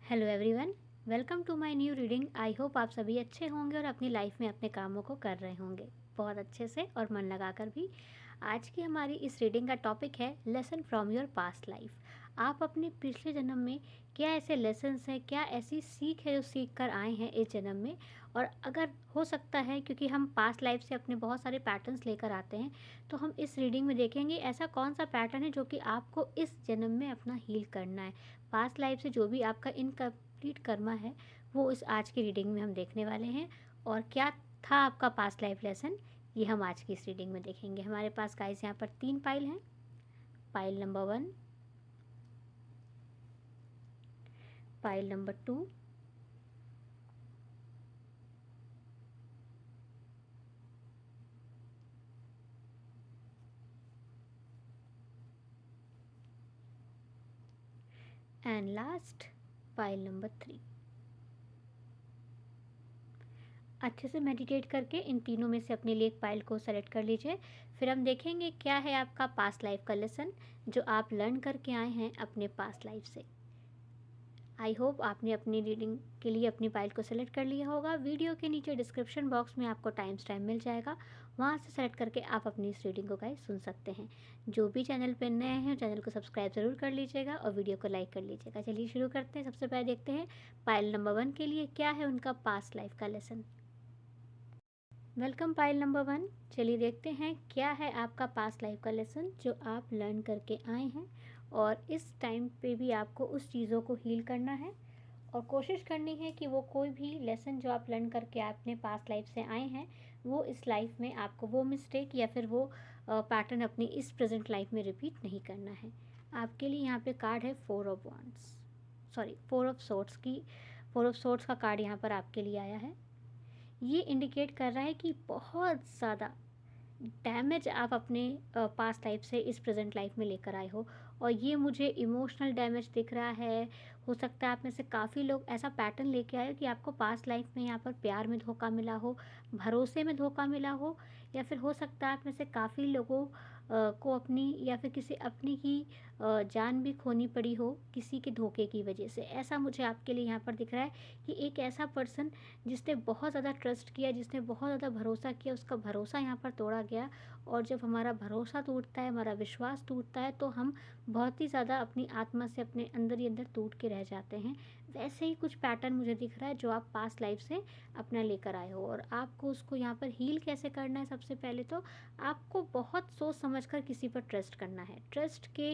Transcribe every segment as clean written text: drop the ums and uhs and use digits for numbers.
Hello everyone, welcome to my new reading. I hope आप सभी अच्छे होंगे और अपनी लाइफ में अपने कामों को कर रहे होंगे बहुत अच्छे से और मन लगाकर भी। आज की हमारी इस रीडिंग का टॉपिक है lesson from your past life. आप अपने पिछले जन्म में क्या ऐसे लेसन्स हैं, क्या ऐसी सीख है जो सीख कर आए हैं इस जन्म में। और अगर हो सकता है, क्योंकि हम पास्ट लाइफ से अपने बहुत सारे पैटर्न्स लेकर आते हैं, तो हम इस रीडिंग में देखेंगे ऐसा कौन सा पैटर्न है जो कि आपको इस जन्म में अपना हील करना है। पास्ट लाइफ से जो भी आपका इनकम्प्लीट कर्मा है वो इस आज की रीडिंग में हम देखने वाले हैं। और क्या था आपका पास्ट लाइफ लेसन, ये हम आज की इस रीडिंग में देखेंगे। हमारे पास गाइस यहाँ पर 3 पाइल हैं। Pile number 1, pile number 2 and last pile number 3। अच्छे से मेडिटेट करके इन तीनों में से अपने लिए एक पाइल को सेलेक्ट कर लीजिए। फिर हम देखेंगे क्या है आपका पास्ट लाइफ का लेसन जो आप लर्न करके आए हैं अपने पास्ट लाइफ से। आई होप आपने अपनी रीडिंग के लिए अपनी फाइल को सेलेक्ट कर लिया होगा। वीडियो के नीचे डिस्क्रिप्शन बॉक्स में आपको टाइम स्टैम्प मिल जाएगा, वहाँ से सेलेक्ट करके आप अपनी इस रीडिंग को गाइस सुन सकते हैं। जो भी चैनल पर नए हैं चैनल को सब्सक्राइब ज़रूर कर लीजिएगा और वीडियो को लाइक कर लीजिएगा। चलिए शुरू करते हैं। सबसे पहले देखते हैं पाइल नंबर 1 के लिए क्या है उनका पास्ट लाइफ का लेसन। Welcome pile number 1। चलिए देखते हैं क्या है आपका पास्ट लाइफ का लेसन जो आप लर्न करके आए हैं और इस टाइम पे भी आपको उस चीज़ों को हील करना है और कोशिश करनी है कि वो कोई भी लेसन जो आप लर्न करके अपने पास्ट लाइफ से आए हैं वो इस लाइफ में आपको वो मिस्टेक या फिर वो पैटर्न अपनी इस प्रेजेंट लाइफ में रिपीट नहीं करना है। आपके लिए यहाँ पे कार्ड है 4 of wands, sorry 4 of sorts की 4 ऑफ सोर्ट्स का कार्ड यहाँ पर आपके लिए आया है। ये इंडिकेट कर रहा है कि बहुत ज़्यादा डैमेज आप अपने पास्ट लाइफ से इस प्रेजेंट लाइफ में लेकर आए हो और ये मुझे इमोशनल डैमेज दिख रहा है। हो सकता है आप में से काफ़ी लोग ऐसा पैटर्न लेके आए हो कि आपको पास्ट लाइफ में यहाँ पर प्यार में धोखा मिला हो, भरोसे में धोखा मिला हो, या फिर हो सकता है आप में से काफ़ी लोगों को अपनी या फिर किसी अपनी की जान भी खोनी पड़ी हो किसी के धोखे की वजह से। ऐसा मुझे आपके लिए यहाँ पर दिख रहा है कि एक ऐसा पर्सन जिसने बहुत ज़्यादा ट्रस्ट किया, जिसने बहुत ज़्यादा भरोसा किया, उसका भरोसा यहाँ पर तोड़ा गया। और जब हमारा भरोसा टूटता है, हमारा विश्वास टूटता है, तो हम बहुत ही ज़्यादा अपनी आत्मा से अपने अंदर ही अंदर टूट के रह जाते हैं। वैसे ही कुछ पैटर्न मुझे दिख रहा है जो आप पास्ट लाइफ से अपना लेकर आए हो और आपको उसको यहाँ पर हील कैसे करना है। सबसे पहले तो आपको बहुत सोच समझ कर किसी पर ट्रस्ट करना है। ट्रस्ट के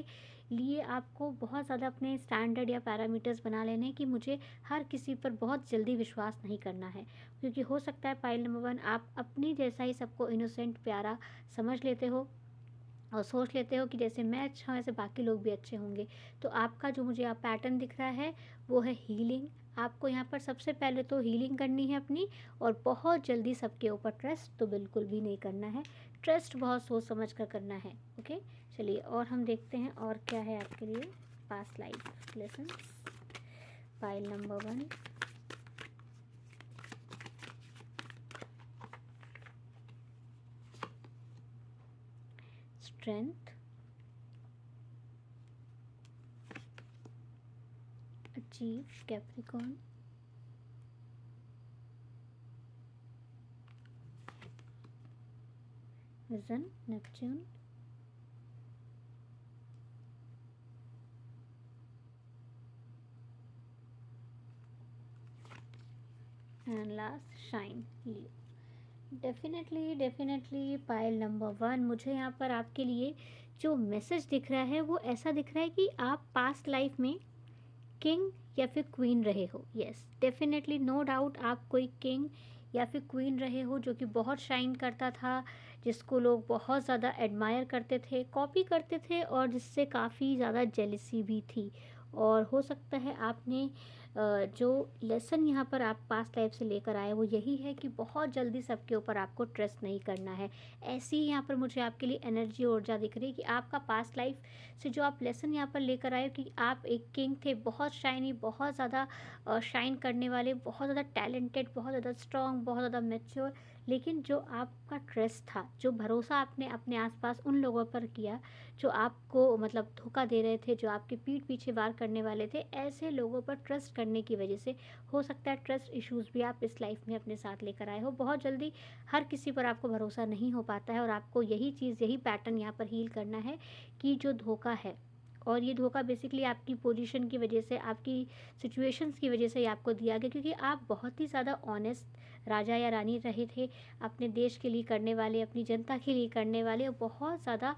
लिए आपको बहुत ज़्यादा अपने स्टैंडर्ड या पैरामीटर्स बना लेने हैं कि मुझे हर किसी पर बहुत जल्दी विश्वास नहीं करना है, क्योंकि हो सकता है पाइल नंबर 1 आप अपनी जैसा ही सबको इनोसेंट प्यारा समझ लेते हो और सोच लेते हो कि जैसे मैं अच्छा हूँ वैसे बाकी लोग भी अच्छे होंगे। तो आपका जो मुझे आप पैटर्न दिख रहा है वो है हीलिंग। आपको यहाँ पर सबसे पहले तो हीलिंग करनी है अपनी, और बहुत जल्दी सबके ऊपर ट्रस्ट तो बिल्कुल भी नहीं करना है। ट्रस्ट बहुत सोच समझ कर करना है। ओके, चलिए और हम देखते हैं और क्या है आपके लिए past life lesson. File number 1, strength, achieve Capricorn, vision Neptune, and last shine Leo. Definitely pile number 1, मुझे यहाँ पर आपके लिए जो मैसेज दिख रहा है वो ऐसा दिख रहा है कि आप पास्ट लाइफ में किंग या फिर क्वीन रहे हो। यस, डेफिनेटली नो डाउट आप कोई किंग या फिर क्वीन रहे हो जो कि बहुत शाइन करता था, जिसको लोग बहुत ज़्यादा एडमायर करते थे, कॉपी करते थे और जिससे काफ़ी ज़्यादा जेलिसी भी थी। और हो सकता है आपने जो लेसन यहाँ पर आप पास्ट लाइफ से लेकर आए वो यही है कि बहुत जल्दी सबके ऊपर आपको ट्रस्ट नहीं करना है। ऐसी ही यहाँ पर मुझे आपके लिए एनर्जी ऊर्जा दिख रही है कि आपका पास्ट लाइफ से जो आप लेसन यहाँ पर लेकर आए कि आप एक किंग थे, बहुत शाइनी, बहुत ज़्यादा शाइन करने वाले, बहुत ज़्यादा टैलेंटेड, बहुत ज़्यादा स्ट्रॉन्ग, बहुत ज़्यादा मैच्योर, लेकिन जो आपका ट्रस्ट था, जो भरोसा आपने अपने आसपास उन लोगों पर किया जो आपको मतलब धोखा दे रहे थे, जो आपके पीठ पीछे वार करने वाले थे, ऐसे लोगों पर ट्रस्ट करने की वजह से हो सकता है ट्रस्ट इश्यूज़ भी आप इस लाइफ में अपने साथ लेकर आए हो। बहुत जल्दी हर किसी पर आपको भरोसा नहीं हो पाता है, और आपको यही चीज़, यही पैटर्न यहाँ पर हील करना है कि जो धोखा है, और ये धोखा बेसिकली आपकी पोजीशन की वजह से, आपकी सिचुएशंस की वजह से ही आपको दिया गया, क्योंकि आप बहुत ही ज़्यादा ऑनेस्ट राजा या रानी रहे थे, अपने देश के लिए करने वाले, अपनी जनता के लिए करने वाले, और बहुत ज़्यादा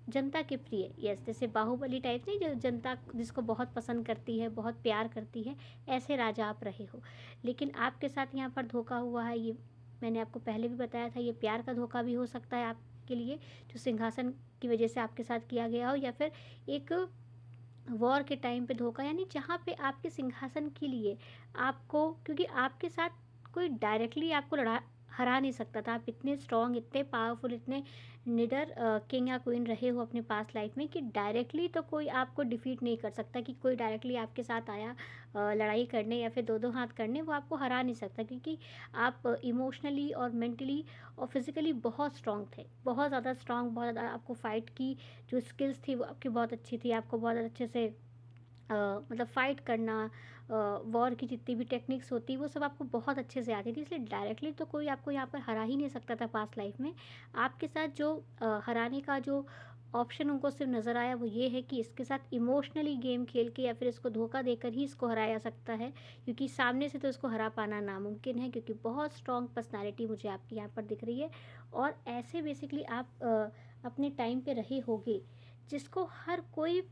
जनता के प्रिय। यस, जैसे बाहुबली टाइप नहीं, जो जनता जिसको बहुत पसंद करती है, बहुत प्यार करती है, ऐसे राजा आप रहे हो। लेकिन आपके साथ यहाँ पर धोखा हुआ है, ये मैंने आपको पहले भी बताया था। ये प्यार का धोखा भी हो सकता है आपके लिए, जो सिंहासन की वजह से आपके साथ किया गया हो, या फिर एक वॉर के टाइम पे धोखा, यानी जहाँ पे आपके सिंहासन के लिए आपको, क्योंकि आपके साथ कोई डायरेक्टली आपको लड़ा हरा नहीं सकता था। आप इतने स्ट्रॉन्ग, इतने पावरफुल, इतने निडर किंग या क्वीन रहे हो अपने पास्ट लाइफ में कि डायरेक्टली तो कोई आपको डिफीट नहीं कर सकता, कि कोई डायरेक्टली आपके साथ आया लड़ाई करने या फिर दो दो हाथ करने, वो आपको हरा नहीं सकता, क्योंकि आप इमोशनली और मेंटली और फिज़िकली बहुत स्ट्रॉन्ग थे, बहुत ज़्यादा स्ट्रॉन्ग। बहुत ज़्यादा आपको फ़ाइट की जो स्किल्स थी वो आपकी बहुत अच्छी थी, आपको बहुत अच्छे से मतलब फ़ाइट करना, वॉर की जितनी भी टेक्निक्स होती वो सब आपको बहुत अच्छे से आती थी, इसलिए डायरेक्टली तो कोई आपको यहाँ पर हरा ही नहीं सकता था पास्ट लाइफ में। आपके साथ जो हराने का जो ऑप्शन उनको सिर्फ नज़र आया वो ये है कि इसके साथ इमोशनली गेम खेल के या फिर इसको धोखा देकर ही इसको हराया जा सकता है, क्योंकि सामने से तो इसको हरा पाना नामुमकिन है, क्योंकि बहुत स्ट्रॉन्ग पर्सनालिटी मुझे आपकी यहाँ पर दिख रही है। और ऐसे बेसिकली आप अपने टाइम पे रहे होगे जिसको हर कोई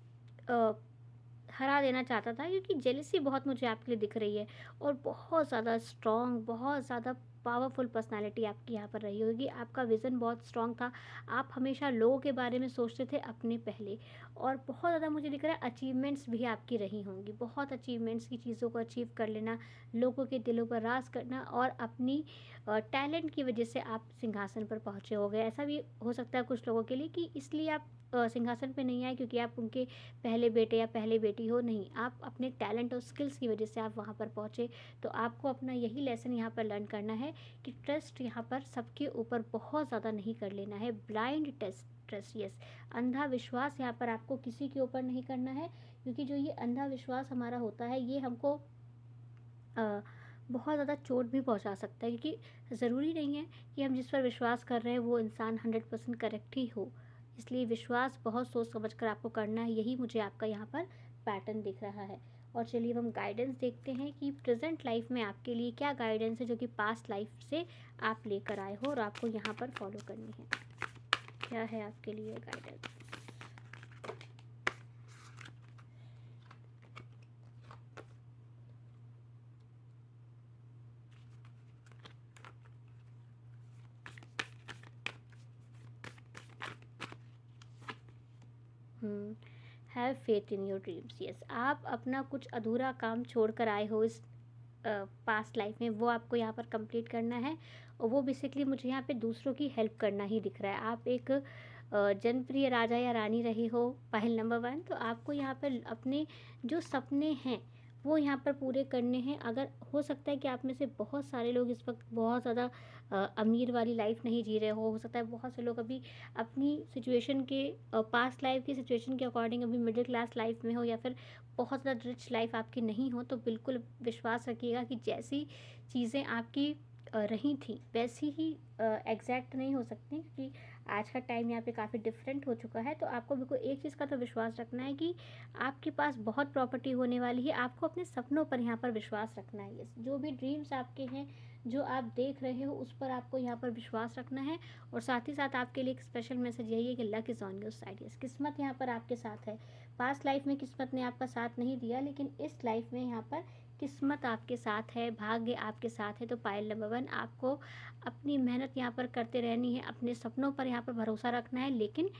हरा देना चाहता था, क्योंकि जेलसी बहुत मुझे आपके लिए दिख रही है, और बहुत ज़्यादा स्ट्रॉन्ग, बहुत ज़्यादा पावरफुल पर्सनालिटी आपकी यहाँ पर रही होगी। आपका विज़न बहुत स्ट्रॉन्ग था, आप हमेशा लोगों के बारे में सोचते थे अपने पहले, और बहुत ज़्यादा मुझे दिख रहा है अचीवमेंट्स भी आपकी रही होंगी, बहुत अचीवमेंट्स की चीज़ों को अचीव कर लेना, लोगों के दिलों पर राज करना, और अपनी टैलेंट की वजह से आप सिंहासन पर पहुँचे हो गए। ऐसा भी हो सकता है कुछ लोगों के लिए कि इसलिए आप सिंहासन पे नहीं आए क्योंकि आप उनके पहले बेटे या पहले बेटी हो, नहीं, आप अपने टैलेंट और स्किल्स की वजह से आप वहाँ पर पहुँचे। तो आपको अपना यही लेसन यहाँ पर लर्न करना है कि ट्रस्ट यहाँ पर सबके ऊपर बहुत ज़्यादा नहीं कर लेना है, ब्लाइंड ट्रस्ट, यस, अंधा विश्वास यहाँ पर आपको किसी के ऊपर नहीं करना है, क्योंकि जो ये अंधा विश्वास हमारा होता है ये हमको बहुत ज़्यादा चोट भी पहुंचा सकता है, क्योंकि ज़रूरी नहीं है कि हम जिस पर विश्वास कर रहे हैं वो इंसान 100% करेक्ट ही हो। इसलिए विश्वास बहुत सोच समझ कर आपको करना है, यही मुझे आपका यहाँ पर पैटर्न दिख रहा है। और चलिए अब हम गाइडेंस देखते हैं कि प्रेजेंट लाइफ में आपके लिए क्या गाइडेंस है, जो कि पास्ट लाइफ से आप लेकर आए हो और आपको यहाँ पर फॉलो करनी है। क्या है आपके लिए guidance? Have faith in your dreams, yes, आप अपना कुछ अधूरा काम छोड़ कर आए हो इस पास्ट लाइफ में, वो आपको यहाँ पर कंप्लीट करना है। और वो बेसिकली मुझे यहाँ पे दूसरों की हेल्प करना ही दिख रहा है। आप एक जनप्रिय राजा या रानी रहे हो, पहल नंबर 1, तो आपको यहाँ पर अपने जो सपने हैं वो यहाँ पर पूरे करने हैं। अगर हो सकता है कि आप में से बहुत सारे लोग इस वक्त बहुत ज़्यादा अमीर वाली लाइफ नहीं जी रहे हो सकता है बहुत से लोग अभी अपनी सिचुएशन के पास्ट लाइफ की सिचुएशन के अकॉर्डिंग अभी मिडिल क्लास लाइफ में हो, या फिर बहुत ज़्यादा रिच लाइफ आपकी नहीं हो, तो बिल्कुल विश्वास रखिएगा कि जैसी चीज़ें आपकी रही थी वैसी ही एग्जैक्ट नहीं हो सकती, क्योंकि आज का टाइम यहाँ पे काफ़ी डिफरेंट हो चुका है। तो आपको बिल्कुल एक चीज़ का तो विश्वास रखना है कि आपके पास बहुत प्रॉपर्टी होने वाली है। आपको अपने सपनों पर यहाँ पर विश्वास रखना है। यस, जो भी ड्रीम्स आपके हैं, जो आप देख रहे हो, उस पर आपको यहाँ पर विश्वास रखना है। और साथ ही साथ आपके लिए एक स्पेशल मैसेज यही है कि luck is on your side. Yes, किस्मत यहाँ पर आपके साथ है। पास्ट लाइफ में किस्मत ने आपका साथ नहीं दिया, लेकिन इस लाइफ में यहाँ पर किस्मत आपके साथ है, भाग्य आपके साथ है। तो पायल नंबर 1, आपको अपनी मेहनत यहाँ पर करते रहनी है, अपने सपनों पर यहाँ पर भरोसा रखना है, लेकिन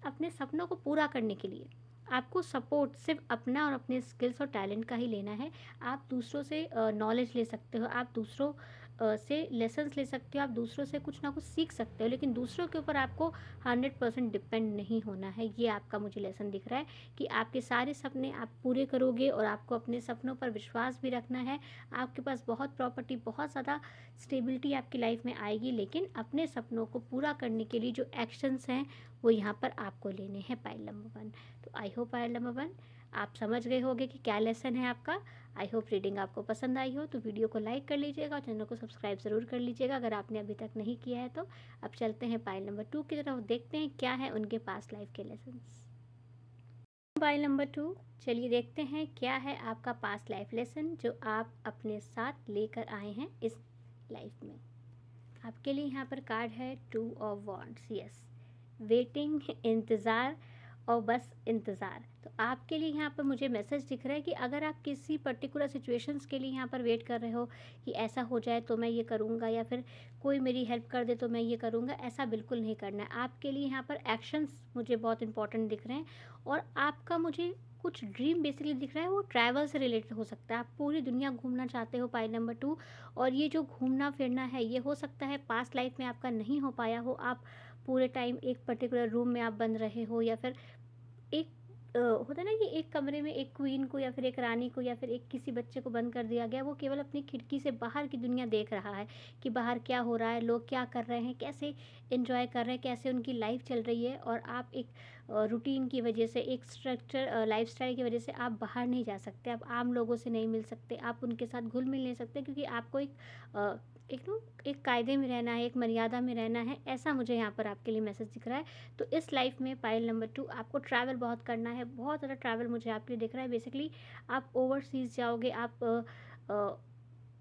अपने सपनों को पूरा करने के लिए आपको सपोर्ट सिर्फ अपना और अपने स्किल्स और टैलेंट का ही लेना है। आप दूसरों से नॉलेज ले सकते हो, आप दूसरों से लेसन्स ले सकते हो, आप दूसरों से कुछ ना कुछ सीख सकते हो, लेकिन दूसरों के ऊपर आपको 100% डिपेंड नहीं होना है। ये आपका मुझे लेसन दिख रहा है कि आपके सारे सपने आप पूरे करोगे और आपको अपने सपनों पर विश्वास भी रखना है। आपके पास बहुत प्रॉपर्टी, बहुत ज़्यादा स्टेबिलिटी आपकी लाइफ में आएगी, लेकिन अपने सपनों को पूरा करने के लिए जो एक्शंस हैं वो यहाँ पर आपको लेने हैं पाइल नंबर 1। तो आई होप पाइल नंबर 1 आप समझ गए होंगे कि क्या लेसन है आपका। आई होप रीडिंग आपको पसंद आई हो, तो वीडियो को लाइक कर लीजिएगा और चैनल को सब्सक्राइब ज़रूर कर लीजिएगा अगर आपने अभी तक नहीं किया है तो। अब चलते हैं पाइल नंबर 2 की तरफ, देखते हैं क्या है उनके पास लाइफ के लेसन्स। पाइल नंबर 2, चलिए देखते हैं क्या है आपका पास्ट लाइफ लेसन जो आप अपने साथ लेकर आए हैं इस लाइफ में। आपके लिए यहाँ पर कार्ड है 2 ऑफ वॉन्ड्स। यस, वेटिंग, इंतज़ार और बस इंतज़ार। तो आपके लिए यहाँ पर मुझे मैसेज दिख रहा है कि अगर आप किसी पर्टिकुलर सिचुएशंस के लिए यहाँ पर वेट कर रहे हो कि ऐसा हो जाए तो मैं ये करूँगा, या फिर कोई मेरी हेल्प कर दे तो मैं ये करूँगा, ऐसा बिल्कुल नहीं करना है। आपके लिए यहाँ पर एक्शंस मुझे बहुत इंपॉर्टेंट दिख रहे हैं, और आपका मुझे कुछ ड्रीम बेसिकली दिख रहा है, वो ट्रैवल से रिलेटेड हो सकता है। आप पूरी दुनिया घूमना चाहते हो पाइल नंबर 2, और ये जो घूमना फिरना है ये हो सकता है पास्ट लाइफ में आपका नहीं हो पाया हो। आप पूरे टाइम एक पर्टिकुलर रूम में आप बंद रहे हो, या फिर एक होता है ना कि एक कमरे में एक क्वीन को या फिर एक रानी को या फिर एक किसी बच्चे को बंद कर दिया गया, वो केवल अपनी खिड़की से बाहर की दुनिया देख रहा है कि बाहर क्या हो रहा है, लोग क्या कर रहे हैं, कैसे एंजॉय कर रहे हैं, कैसे उनकी लाइफ चल रही है। और आप एक रूटीन की वजह से, एक स्ट्रक्चर लाइफस्टाइल की वजह से आप बाहर नहीं जा सकते, आप आम लोगों से नहीं मिल सकते, आप उनके साथ घुल मिल नहीं सकते, क्योंकि आपको एक कायदे में रहना है, एक मर्यादा में रहना है। ऐसा मुझे यहाँ पर आपके लिए मैसेज दिख रहा है। तो इस लाइफ में पाइल नंबर 2 आपको ट्रैवल बहुत करना है, बहुत ज़्यादा ट्रैवल मुझे आपके लिए दिख रहा है। बेसिकली आप ओवरसीज़ जाओगे, आप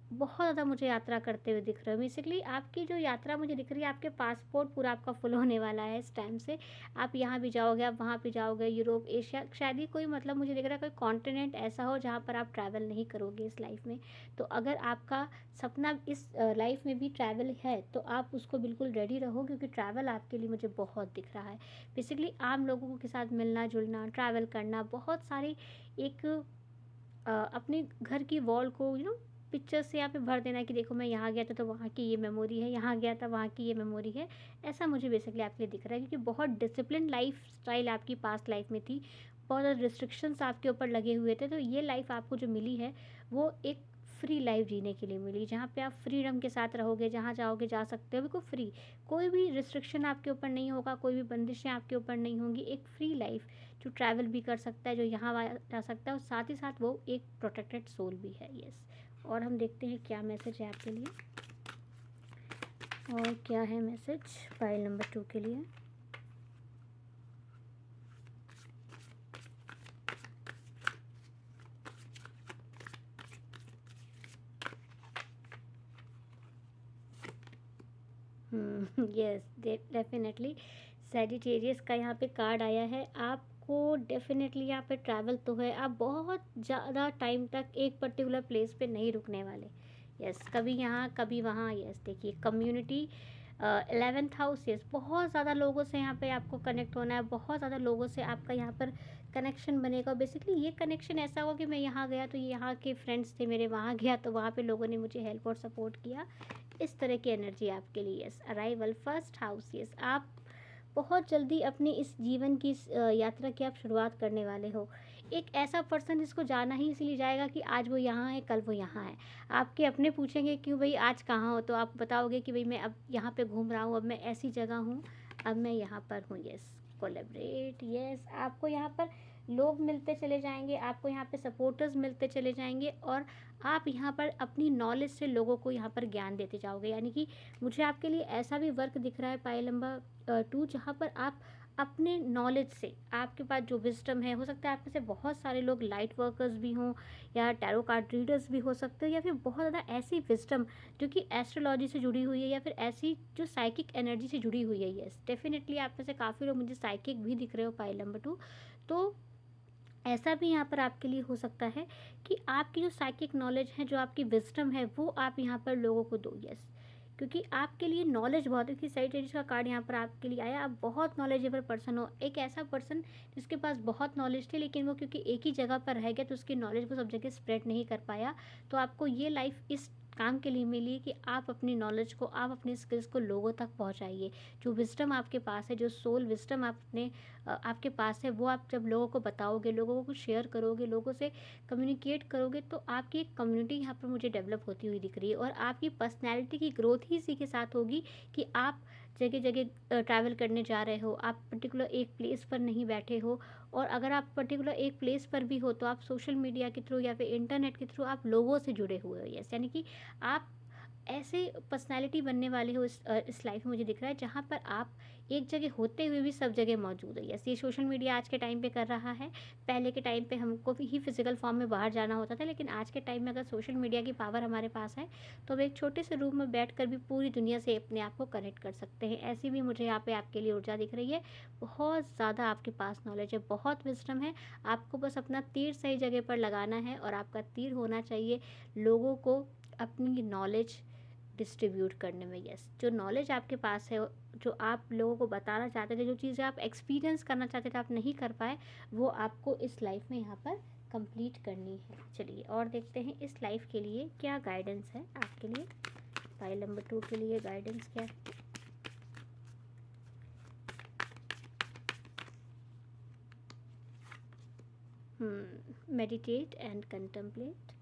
बहुत ज़्यादा मुझे यात्रा करते हुए दिख रहे हो। बेसिकली आपकी जो यात्रा मुझे दिख रही है, आपके पासपोर्ट पूरा आपका फुल होने वाला है इस टाइम से। आप यहाँ भी जाओगे, आप वहाँ भी जाओगे, यूरोप, एशिया, शायद ही कोई मतलब मुझे दिख रहा है कोई कॉन्टिनेंट ऐसा हो जहाँ पर आप ट्रैवल नहीं करोगे इस लाइफ में। तो अगर आपका सपना इस लाइफ में भी ट्रैवल है तो आप उसको बिल्कुल रेडी रहो, क्योंकि ट्रैवल आपके लिए मुझे बहुत दिख रहा है। बेसिकली आम लोगों के साथ मिलना जुलना, ट्रैवल करना, बहुत सारी एक अपने घर की वॉल को पिक्चर से यहाँ पे भर देना है कि देखो मैं यहाँ गया था तो वहाँ की ये मेमोरी है, यहाँ गया था वहाँ की ये मेमोरी है। ऐसा मुझे बेसिकली आपके लिए दिख रहा है, क्योंकि बहुत डिसिप्लिन लाइफ स्टाइल आपकी पास्ट लाइफ में थी, बहुत ज़्यादा रिस्ट्रिक्शंस आपके ऊपर लगे हुए थे। तो ये लाइफ आपको जो मिली है वो एक फ्री लाइफ जीने के लिए मिली, जहाँ पे आप फ्रीडम के साथ रहोगे, जहाँ जाओगे जा सकते हो बिल्कुल फ्री, कोई भी रिस्ट्रिक्शन आपके ऊपर नहीं होगा, कोई भी बंदिशें आपके ऊपर नहीं होंगी। एक फ्री लाइफ जो ट्रैवल भी कर सकता है, जो यहाँ जा सकता है, और साथ ही साथ वो एक प्रोटेक्टेड सोल भी है। यस, और हम देखते हैं क्या मैसेज है आपके लिए, और क्या है मैसेज पाइल नंबर 2 के लिए। यस, डेफिनेटली सैजिटेरियस का यहाँ पे कार्ड आया है। आपको डेफिनेटली यहाँ पे ट्रैवल तो है, आप बहुत ज़्यादा टाइम तक एक पर्टिकुलर प्लेस पे नहीं रुकने वाले। यस, कभी यहाँ कभी वहाँ। यस, देखिए कम्युनिटी 11th हाउस। यस, बहुत ज़्यादा लोगों से यहाँ पे आपको कनेक्ट होना है, बहुत ज़्यादा लोगों से आपका यहाँ पर कनेक्शन बनेगा। बेसिकली ये कनेक्शन ऐसा होगा कि मैं यहाँ गया तो यहाँ के फ्रेंड्स थे मेरे, वहाँ गया तो वहाँ पे लोगों ने मुझे हेल्प और सपोर्ट किया। इस तरह की एनर्जी आपके लिए। Yes, arrival, first house. Yes, आप बहुत जल्दी अपनी इस जीवन की यात्रा की आप शुरुआत करने वाले हो। एक ऐसा पर्सन जिसको जाना ही इसीलिए जाएगा कि आज वो यहाँ है, कल वो यहाँ है। आपके अपने पूछेंगे क्यों भाई आज कहाँ हो, तो आप बताओगे कि भाई मैं अब यहाँ पे घूम रहा हूँ, अब मैं ऐसी जगह हूँ, अब मैं यहाँ पर हूँ। Yes, collaborate. यस, आपको यहाँ पर लोग मिलते चले जाएंगे, आपको यहाँ पे सपोर्टर्स मिलते चले जाएंगे, और आप यहाँ पर अपनी नॉलेज से लोगों को यहाँ पर ज्ञान देते जाओगे। यानी कि मुझे आपके लिए ऐसा भी वर्क दिख रहा है पाइल नंबर 2, जहाँ पर आप अपने नॉलेज से, आपके पास जो विजडम है, हो सकता है आप में से बहुत सारे लोग लाइट वर्कर्स भी हों, या टैरो कार्ड रीडर्स भी हो सकते हो, या फिर बहुत ज़्यादा ऐसी विजडम जो कि एस्ट्रोलॉजी से जुड़ी हुई है, या फिर ऐसी जो साइकिक एनर्जी से जुड़ी हुई है। यस, डेफिनेटली आप में से काफ़ी लोग मुझे साइकिक भी दिख रहे हो पाइल नंबर 2। तो ऐसा भी यहाँ पर आपके लिए हो सकता है कि आपकी जो साइकिक नॉलेज है, जो आपकी विजडम है, वो आप यहाँ पर लोगों को दो। यस, क्योंकि आपके लिए नॉलेज बहुत है, कि सैजिटेरियस का कार्ड यहाँ पर आपके लिए आया। आप बहुत नॉलेजेबल पर्सन हो, एक ऐसा पर्सन जिसके पास बहुत नॉलेज थी, लेकिन वो क्योंकि एक ही जगह पर रह गया तो उसकी नॉलेज को सब जगह स्प्रेड नहीं कर पाया। तो आपको ये लाइफ इस काम के लिए मिली है कि आप अपनी नॉलेज को, आप अपने स्किल्स को लोगों तक पहुंचाइए। जो विज़डम आपके पास है, जो सोल विज़डम आपके पास है, वो आप जब लोगों को बताओगे, लोगों को शेयर करोगे, लोगों से कम्युनिकेट करोगे, तो आपकी एक कम्युनिटी यहाँ पर मुझे डेवलप होती हुई दिख रही है। और आपकी पर्सनैलिटी की ग्रोथ ही इसी के साथ होगी कि आप जगह जगह ट्रैवल करने जा रहे हो, आप पर्टिकुलर एक प्लेस पर नहीं बैठे हो। और अगर आप पर्टिकुलर एक प्लेस पर भी हो तो आप सोशल मीडिया के थ्रू या फिर इंटरनेट के थ्रू आप लोगों से जुड़े हुए हो। यस, यानी कि आप ऐसे पर्सनैलिटी बनने वाले हो इस लाइफ में, मुझे दिख रहा है जहाँ पर आप एक जगह होते हुए भी सब जगह मौजूद है। यस, ये सोशल मीडिया आज के टाइम पे कर रहा है। पहले के टाइम पे हमको भी ही फिजिकल फॉर्म में बाहर जाना होता था, लेकिन आज के टाइम में अगर सोशल मीडिया की पावर हमारे पास है तो हम एक छोटे से रूम में बैठकर भी पूरी दुनिया से अपने आप को कनेक्ट कर सकते हैं। ऐसी भी मुझे यहाँ पे आपके लिए ऊर्जा दिख रही है। बहुत ज़्यादा आपके पास नॉलेज है, बहुत विजडम है। आपको बस अपना तीर सही जगह पर लगाना है और आपका तीर होना चाहिए लोगों को अपनी नॉलेज डिस्ट्रीब्यूट करने में। यस, जो नॉलेज आपके पास है, जो आप लोगों को बताना चाहते थे, जो चीज़ें आप एक्सपीरियंस करना चाहते थे आप नहीं कर पाए, वो आपको इस लाइफ में यहाँ पर कंप्लीट करनी है। चलिए और देखते हैं इस लाइफ के लिए क्या गाइडेंस है आपके लिए। पाइल नंबर 2 के लिए गाइडेंस क्या है? Meditate and contemplate.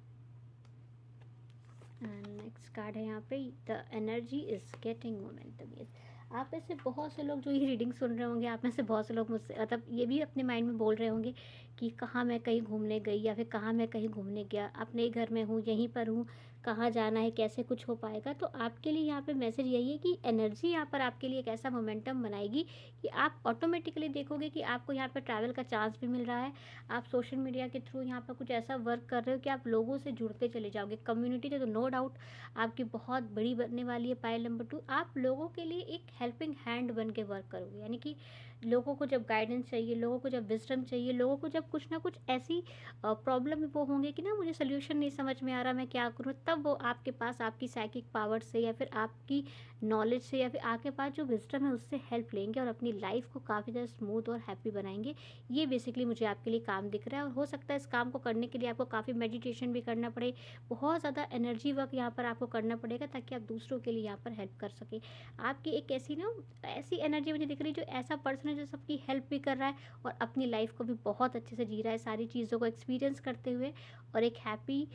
And next card है यहाँ पे, the energy is getting momentum. Yes, आप में से बहुत से लोग जो ये रीडिंग सुन रहे होंगे, आप में से बहुत से लोग मुझसे मतलब ये भी अपने माइंड में बोल रहे होंगे कि कहाँ मैं कहीं घूमने गई या फिर कहाँ मैं कहीं घूमने गया, अपने ही घर में हूँ, यहीं पर हूँ, कहाँ जाना है, कैसे कुछ हो पाएगा। तो आपके लिए यहाँ पे मैसेज यही है कि एनर्जी यहाँ पर आपके लिए एक ऐसा मोमेंटम बनाएगी कि आप ऑटोमेटिकली देखोगे कि आपको यहाँ पर ट्रैवल का चांस भी मिल रहा है। आप सोशल मीडिया के थ्रू यहाँ पर कुछ ऐसा वर्क कर रहे हो कि आप लोगों से जुड़ते चले जाओगे। कम्युनिटी तो नो डाउट आपकी बहुत बड़ी बनने वाली है। पाइल नंबर 2, आप लोगों के लिए एक हेल्पिंग हैंड बन के वर्क करोगे। यानी कि लोगों को जब गाइडेंस चाहिए, लोगों को जब विजडम चाहिए, लोगों को जब कुछ ना कुछ ऐसी प्रॉब्लम वो होंगे कि ना मुझे सोल्यूशन नहीं समझ में आ रहा, मैं क्या करूँ, तब वो आपके पास आपकी साइकिक पावर से या फिर आपकी नॉलेज से या फिर आपके पास जो विजडम है उससे हेल्प लेंगे और अपनी लाइफ को काफ़ी ज़्यादा स्मूथ और हैप्पी बनाएंगे। ये बेसिकली मुझे आपके लिए काम दिख रहा है। और हो सकता है इस काम को करने के लिए आपको काफ़ी मेडिटेशन भी करना पड़े, बहुत ज़्यादा एनर्जी वर्क यहाँ पर आपको करना पड़ेगा ताकि आप दूसरों के लिए यहाँ पर हेल्प कर सकें। आपकी एक ऐसी एनर्जी मुझे दिख रही है, जो ऐसा पर्सन है जो सबकी हेल्प भी कर रहा है और अपनी लाइफ को भी बहुत अच्छे से जी रहा है, सारी चीज़ों को एक्सपीरियंस करते हुए। और एक हैप्पी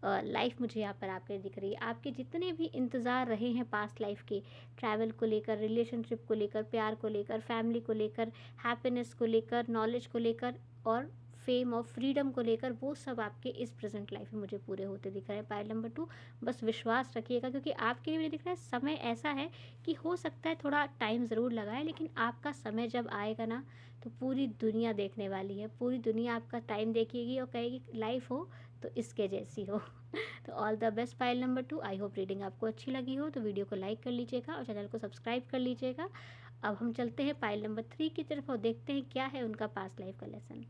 लाइफ मुझे यहाँ पर आपके दिख रही है। आपके जितने भी इंतज़ार रहे हैं पास्ट लाइफ के, ट्रैवल को लेकर, रिलेशनशिप को लेकर, प्यार को लेकर, फैमिली को लेकर, हैप्पीनेस को लेकर, नॉलेज को लेकर और फेम और फ्रीडम को लेकर, वो सब आपके इस प्रेजेंट लाइफ में मुझे पूरे होते दिख रहे हैं। पाइल नंबर 2, बस विश्वास रखिएगा क्योंकि आपके लिए मुझे दिख रहा है समय ऐसा है कि हो सकता है थोड़ा टाइम ज़रूर लगा है, लेकिन आपका समय जब आएगा ना तो पूरी दुनिया देखने वाली है। पूरी दुनिया आपका टाइम देखेगी और कहेगी लाइफ हो तो इसके जैसी हो। तो all the best pile number 2। I hope reading आपको अच्छी लगी हो तो वीडियो को लाइक कर लीजिएगा और चैनल को सब्सक्राइब कर लीजिएगा। अब हम चलते हैं पाइल नंबर 3 की तरफ और देखते हैं क्या है उनका पास्ट लाइफ का लेसन।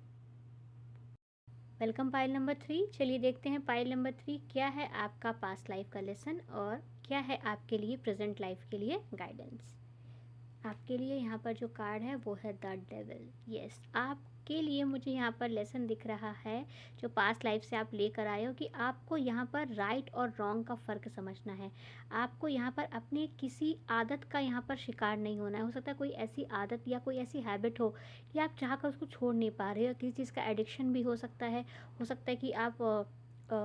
Welcome pile number 3। चलिए देखते हैं पाइल नंबर 3 क्या है आपका पास्ट लाइफ का लेसन और क्या है आपके लिए प्रेजेंट लाइफ के लिए गाइडेंस। आपके लिए यहाँ पर जो कार्ड है वो है द डेविल। यस, आपके लिए मुझे यहाँ पर लेसन दिख रहा है जो पास्ट लाइफ से आप लेकर आए हो कि आपको यहाँ पर राइट और रॉन्ग का फ़र्क समझना है। आपको यहाँ पर अपने किसी आदत का यहाँ पर शिकार नहीं होना है। हो सकता है कोई ऐसी आदत या कोई ऐसी हैबिट हो कि आप चाह कर उसको छोड़ नहीं पा रहे हो, किसी चीज़ का एडिक्शन भी हो सकता है। हो सकता है कि आप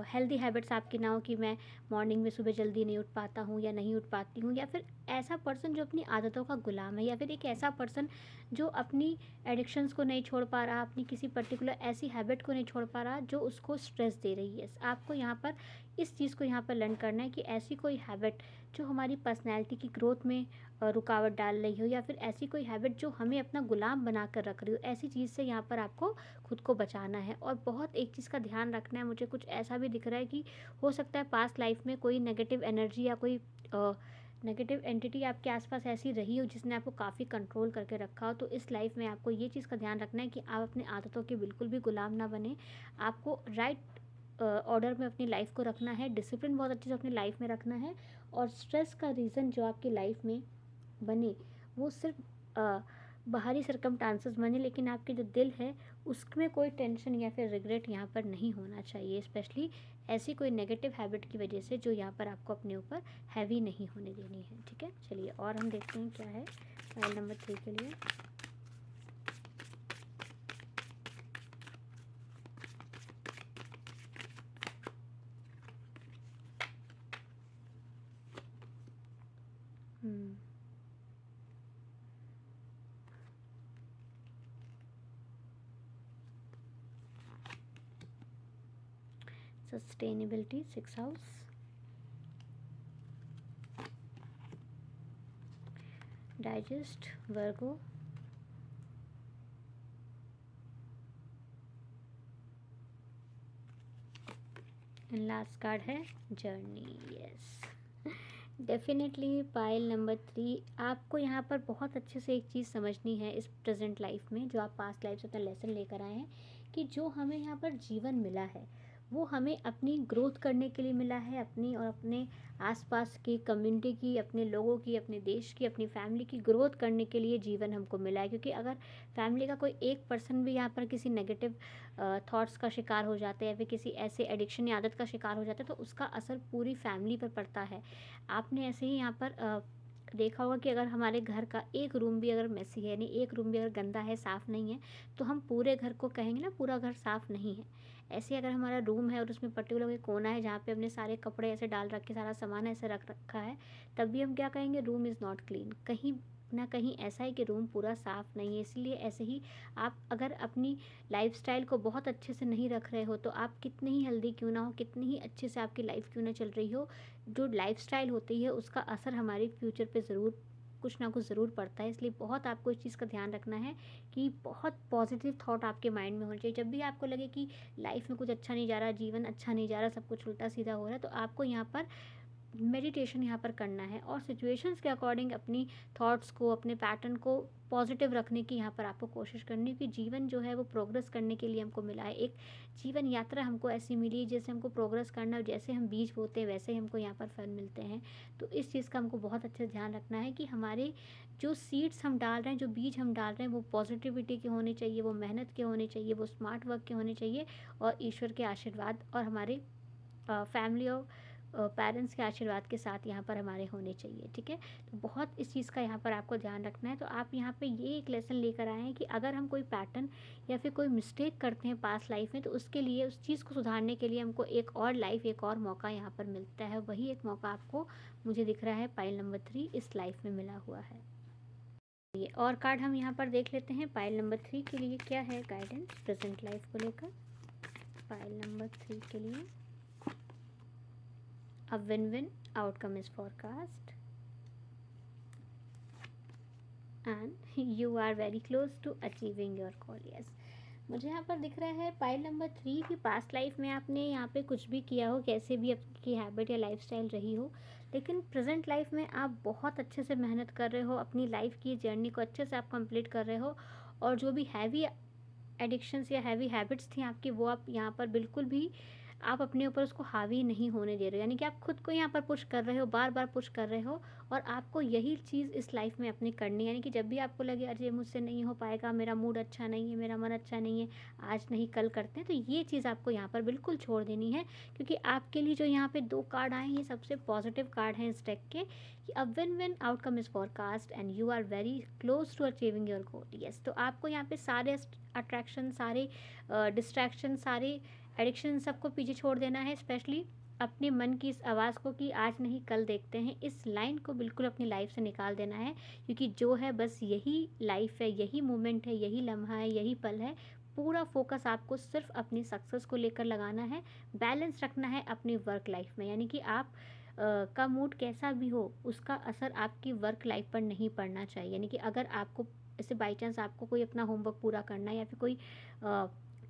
हेल्दी हैबिट्स आपकी ना हो कि मैं मॉर्निंग में सुबह जल्दी नहीं उठ पाता हूँ या नहीं उठ पाती हूँ, या फिर ऐसा पर्सन जो अपनी आदतों का गुलाम है, या फिर एक ऐसा पर्सन जो अपनी एडिक्शंस को नहीं छोड़ पा रहा, अपनी किसी पर्टिकुलर ऐसी हैबिट को नहीं छोड़ पा रहा जो उसको स्ट्रेस दे रही है। आपको यहाँ पर इस चीज़ को यहाँ पर लर्न करना है कि ऐसी कोई हैबिट जो हमारी पर्सनैलिटी की ग्रोथ में रुकावट डाल रही हो, या फिर ऐसी कोई हैबिट जो हमें अपना गुलाम बना कर रख रही हो, ऐसी चीज़ से यहाँ पर आपको खुद को बचाना है। और बहुत एक चीज़ का ध्यान रखना है, मुझे कुछ ऐसा भी दिख रहा है कि हो सकता है पास्ट लाइफ में कोई नेगेटिव एनर्जी या कोई नेगेटिव एंटिटी आपके आसपास ऐसी रही हो जिसने आपको काफ़ी कंट्रोल करके रखा हो। तो इस लाइफ में आपको ये चीज़ का ध्यान रखना है कि आप अपने आदतों के बिल्कुल भी गुलाम ना बने। आपको राइट ऑर्डर में अपनी लाइफ को रखना है, डिसिप्लिन बहुत अच्छे से अपनी लाइफ में रखना है। और स्ट्रेस का रीज़न जो आपकी लाइफ में बने वो सिर्फ बाहरी सरकमस्टांसेस बने, लेकिन आपके जो दिल है उसमें कोई टेंशन या फिर रिग्रेट यहाँ पर नहीं होना चाहिए, स्पेशली ऐसी कोई नेगेटिव हैबिट की वजह से जो यहाँ पर आपको अपने ऊपर हैवी नहीं होने देनी है। ठीक है, चलिए और हम देखते हैं क्या है पाइल नंबर 3 के लिए। Sustainability 6th house, digest Virgo, and last card है journey. Yes, definitely pile number 3, आपको यहाँ पर बहुत अच्छे से एक चीज़ समझनी है इस प्रेजेंट लाइफ में, जो आप पास्ट लाइफ से अपना लेसन लेकर आए हैं, कि जो हमें यहाँ पर जीवन मिला है वो हमें अपनी ग्रोथ करने के लिए मिला है, अपनी और अपने आसपास की कम्युनिटी की, अपने लोगों की, अपने देश की, अपनी फैमिली की ग्रोथ करने के लिए जीवन हमको मिला है। क्योंकि अगर फैमिली का कोई एक पर्सन भी यहाँ पर किसी नेगेटिव थॉट्स का शिकार हो जाते हैं या फिर किसी ऐसे एडिक्शन या आदत का शिकार हो जाता है तो उसका असर पूरी फैमिली पर पड़ता है। आपने ऐसे ही यहाँ पर देखा होगा कि अगर हमारे घर का एक रूम भी अगर मेसी है, यानी एक रूम भी अगर गंदा है, साफ़ नहीं है, तो हम पूरे घर को कहेंगे ना पूरा घर साफ़ नहीं है। ऐसे ही अगर हमारा रूम है और उसमें पर्टिकुलर कोई कोना है जहाँ पे हमने सारे कपड़े ऐसे डाल रखे, सारा सामान ऐसे रख रखा है, तब भी हम क्या कहेंगे, रूम इज़ नॉट क्लीन। कहीं ना कहीं ऐसा है कि रूम पूरा साफ़ नहीं है। इसलिए ऐसे ही आप अगर अपनी लाइफस्टाइल को बहुत अच्छे से नहीं रख रहे हो, तो आप कितनी ही हेल्दी क्यों ना हो, कितनी ही अच्छे से आपकी लाइफ क्यों ना चल रही हो, जो लाइफस्टाइल होती है उसका असर हमारे फ्यूचर पे ज़रूर कुछ ना कुछ ज़रूर पड़ता है। इसलिए बहुत आपको इस चीज़ का ध्यान रखना है कि बहुत पॉजिटिव थॉट आपके माइंड में होने चाहिए। जब भी आपको लगे कि लाइफ में कुछ अच्छा नहीं जा रहा, जीवन अच्छा नहीं जा रहा, सब कुछ उल्टा सीधा हो रहा है, तो आपको यहाँ पर मेडिटेशन यहाँ पर करना है और सिचुएशंस के अकॉर्डिंग अपनी थॉट्स को, अपने पैटर्न को पॉजिटिव रखने की यहाँ पर आपको कोशिश करनी है। कि जीवन जो है वो प्रोग्रेस करने के लिए हमको मिला है, एक जीवन यात्रा हमको ऐसी मिली है जैसे हमको प्रोग्रेस करना है, जैसे हम बीज बोते हैं वैसे ही हमको यहाँ पर फल मिलते हैं। तो इस चीज़ का हमको बहुत अच्छे से ध्यान रखना है कि हमारे जो सीड्स हम डाल रहे हैं, जो बीज हम डाल रहे हैं, वो पॉजिटिविटी के होने चाहिए, वो मेहनत के होने चाहिए, वो स्मार्ट वर्क के होने चाहिए और ईश्वर के आशीर्वाद और हमारे फैमिली और पेरेंट्स के आशीर्वाद के साथ यहाँ पर हमारे होने चाहिए। ठीक है, तो बहुत इस चीज़ का यहाँ पर आपको ध्यान रखना है। तो आप यहाँ पे ये एक लेसन लेकर आए हैं कि अगर हम कोई पैटर्न या फिर कोई मिस्टेक करते हैं पास्ट लाइफ में, तो उसके लिए, उस चीज़ को सुधारने के लिए हमको एक और लाइफ, एक और मौका यहाँ पर मिलता है। वही एक मौका आपको, मुझे दिख रहा है, पाइल नंबर 3 इस लाइफ में मिला हुआ है। ये और कार्ड हम यहाँ पर देख लेते हैं पाइल नंबर 3 के लिए क्या है गाइडेंस प्रेजेंट लाइफ को लेकर। पाइल नंबर 3 के लिए a win-win outcome is forecast and you are very close to achieving your goal। yes, मुझे यहाँ पर दिख रहा है पाइल नंबर 3 की पास्ट लाइफ में आपने यहाँ पे कुछ भी किया हो, कैसे भी आपकी हैबिट या लाइफस्टाइल रही हो, लेकिन प्रेजेंट लाइफ में आप बहुत अच्छे से मेहनत कर रहे हो, अपनी लाइफ की जर्नी को अच्छे से आप कंप्लीट कर रहे हो और जो भी हैवी एडिक्शंस या हैवी हैबिट्स थी आपकी, वो आप यहाँ पर बिल्कुल भी आप अपने ऊपर उसको हावी नहीं होने दे रहे हो। यानी कि आप खुद को यहाँ पर पुश कर रहे हो, बार बार पुश कर रहे हो और आपको यही चीज़ इस लाइफ में अपनी करनी है। यानी कि जब भी आपको लगे अरे मुझसे नहीं हो पाएगा, मेरा मूड अच्छा नहीं है, मेरा मन अच्छा नहीं है, आज नहीं कल करते हैं, तो ये चीज़ आपको यहाँ पर बिल्कुल छोड़ देनी है। क्योंकि आपके लिए जो यहाँ पे 2 कार्ड आए हैं, ये सबसे पॉजिटिव कार्ड हैं इस डेक के, कि a win win outcome is forecast and you are very close to achieving your goal. Yes, तो आपको यहाँ पे सारे अट्रैक्शन, सारे डिस्ट्रैक्शन, सारे एडिक्शन सबको पीछे छोड़ देना है। स्पेशली अपने मन की इस आवाज़ को कि आज नहीं कल देखते हैं, इस लाइन को बिल्कुल अपनी लाइफ से निकाल देना है। क्योंकि जो है बस यही लाइफ है, यही मोमेंट है, यही लम्हा है, यही पल है। पूरा फोकस आपको सिर्फ अपनी सक्सेस को लेकर लगाना है, बैलेंस रखना है अपनी वर्क लाइफ में। यानी कि आप का मूड कैसा भी हो, उसका असर आपकी वर्क लाइफ पर नहीं पड़ना चाहिए। यानी कि अगर आपको ऐसे बाई चांस आपको कोई अपना होमवर्क पूरा करना है या फिर कोई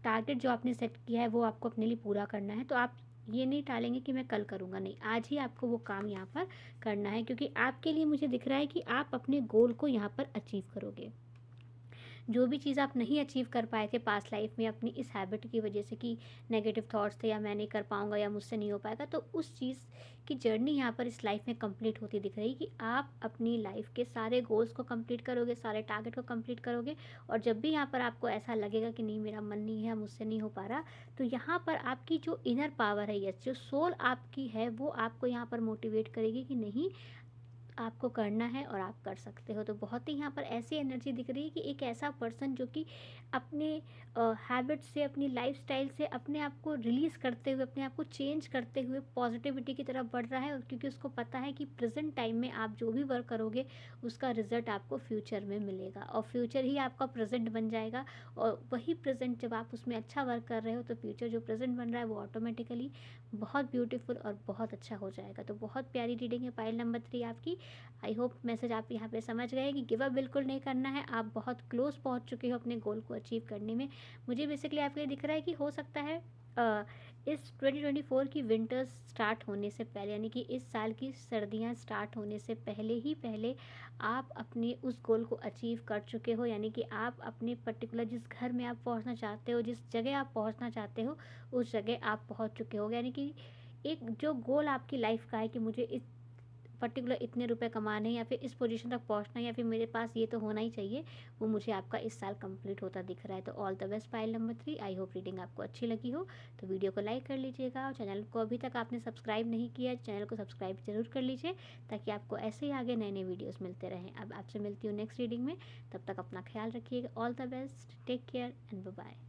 टारगेट जो आपने सेट किया है वो आपको अपने लिए पूरा करना है, तो आप ये नहीं टालेंगे कि मैं कल करूँगा, नहीं, आज ही आपको वो काम यहाँ पर करना है। क्योंकि आपके लिए मुझे दिख रहा है कि आप अपने गोल को यहाँ पर अचीव करोगे। जो भी चीज़ आप नहीं अचीव कर पाए थे पास्ट लाइफ में अपनी इस हैबिट की वजह से कि नेगेटिव थॉट्स थे या मैं नहीं कर पाऊँगा या मुझसे नहीं हो पाएगा, तो उस चीज़ की जर्नी यहाँ पर इस लाइफ में कंप्लीट होती दिख रही कि आप अपनी लाइफ के सारे गोल्स को कंप्लीट करोगे, सारे टारगेट को कंप्लीट करोगे। और जब भी यहाँ पर आपको ऐसा लगेगा कि नहीं मेरा मन नहीं है, मुझसे नहीं हो पा रहा, तो यहाँ पर आपकी जो इनर पावर है, यस, जो सोल आपकी है, वो आपको यहाँ पर मोटिवेट करेगी कि नहीं आपको करना है और आप कर सकते हो। तो बहुत ही यहाँ पर ऐसी एनर्जी दिख रही है कि एक ऐसा पर्सन जो कि अपने हैबिट से, अपनी लाइफस्टाइल से अपने आप को रिलीज़ करते हुए, अपने आप को चेंज करते हुए पॉजिटिविटी की तरफ बढ़ रहा है। और क्योंकि उसको पता है कि प्रेजेंट टाइम में आप जो भी वर्क करोगे उसका रिजल्ट आपको फ्यूचर में मिलेगा और फ्यूचर ही आपका प्रेजेंट बन जाएगा। और वही प्रेजेंट जब आप उसमें अच्छा वर्क कर रहे हो तो फ्यूचर जो प्रेजेंट बन रहा है वो ऑटोमेटिकली बहुत ब्यूटीफुल और बहुत अच्छा हो जाएगा। तो बहुत प्यारी रीडिंग है पाइल नंबर 3 आपकी। आई होप मैसेज आप यहाँ पे समझ गए कि गिव अप बिल्कुल नहीं करना है, आप बहुत क्लोज पहुँच चुके हो अपने गोल को अचीव करने में। मुझे बेसिकली आपके लिए दिख रहा है कि हो सकता है इस 2024 की विंटर्स स्टार्ट होने से पहले, यानी कि इस साल की सर्दियाँ स्टार्ट होने से पहले आप अपने उस गोल को अचीव कर चुके हो। यानी कि आप अपने पर्टिकुलर जिस घर में आप पहुंचना चाहते हो, जिस जगह आप पहुंचना चाहते हो, उस जगह आप पहुंच चुके हो। यानी कि एक जो गोल आपकी लाइफ का है कि मुझे इस पर्टिकुलर इतने रुपए कमाने या फिर इस पोजीशन तक पहुंचना या फिर मेरे पास ये तो होना ही चाहिए, वो मुझे आपका इस साल कंप्लीट होता दिख रहा है। तो all the best pile number 3। I hope reading आपको अच्छी लगी हो। तो वीडियो को लाइक कर लीजिएगा और चैनल को अभी तक आपने सब्सक्राइब नहीं किया है, चैनल को सब्सक्राइब जरूर कर लीजिए ताकि आपको ऐसे ही आगे नए नए वीडियोज़ मिलते रहें। अब आपसे मिलती हूँ नेक्स्ट रीडिंग में, तब तक अपना ख्याल रखिएगा। All the best, take care and bye bye.